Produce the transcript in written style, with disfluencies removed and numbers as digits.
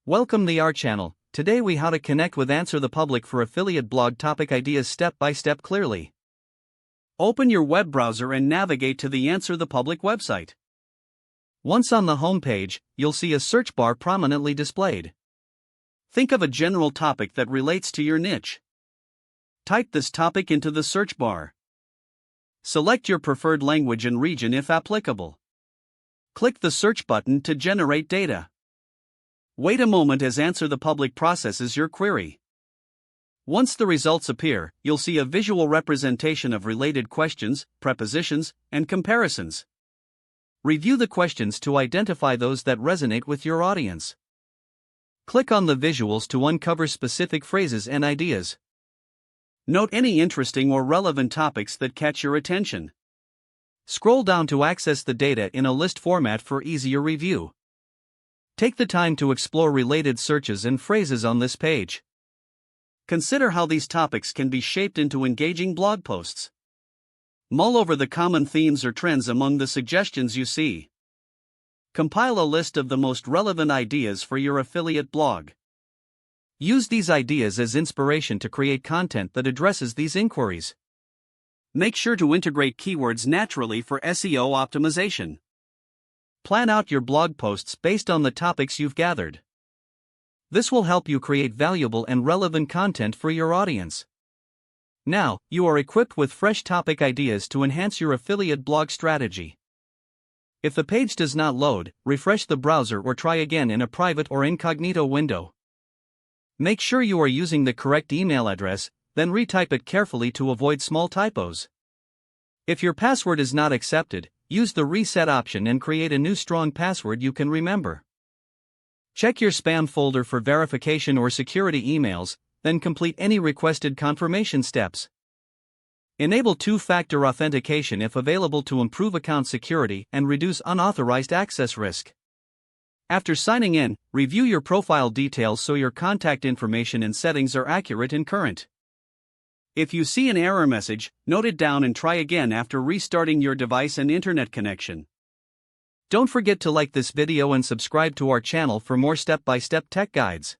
Welcome to our channel. Today we how to connect with Answer the Public for affiliate blog topic ideas step by step clearly. Open your web browser and navigate to the Answer the Public website. Once on the home page, you'll see a search bar prominently displayed. Think of a general topic that relates to your niche. Type this topic into the search bar. Select your preferred language and region if applicable. Click the search button to generate data. Wait a moment as Answer the Public processes your query. Once the results appear, you'll see a visual representation of related questions, prepositions, and comparisons. Review the questions to identify those that resonate with your audience. Click on the visuals to uncover specific phrases and ideas. Note any interesting or relevant topics that catch your attention. Scroll down to access the data in a list format for easier review. Take the time to explore related searches and phrases on this page. Consider how these topics can be shaped into engaging blog posts. Mull over the common themes or trends among the suggestions you see. Compile a list of the most relevant ideas for your affiliate blog. Use these ideas as inspiration to create content that addresses these inquiries. Make sure to integrate keywords naturally for SEO optimization. Plan out your blog posts based on the topics you've gathered. This will help you create valuable and relevant content for your audience. Now, you are equipped with fresh topic ideas to enhance your affiliate blog strategy. If the page does not load, refresh the browser or try again in a private or incognito window. Make sure you are using the correct email address, then retype it carefully to avoid small typos. If your password is not accepted, use the reset option and create a new strong password you can remember. Check your spam folder for verification or security emails, then complete any requested confirmation steps. Enable two-factor authentication if available to improve account security and reduce unauthorized access risk. After signing in, review your profile details so your contact information and settings are accurate and current. If you see an error message, note it down and try again after restarting your device and internet connection. Don't forget to like this video and subscribe to our channel for more step-by-step tech guides.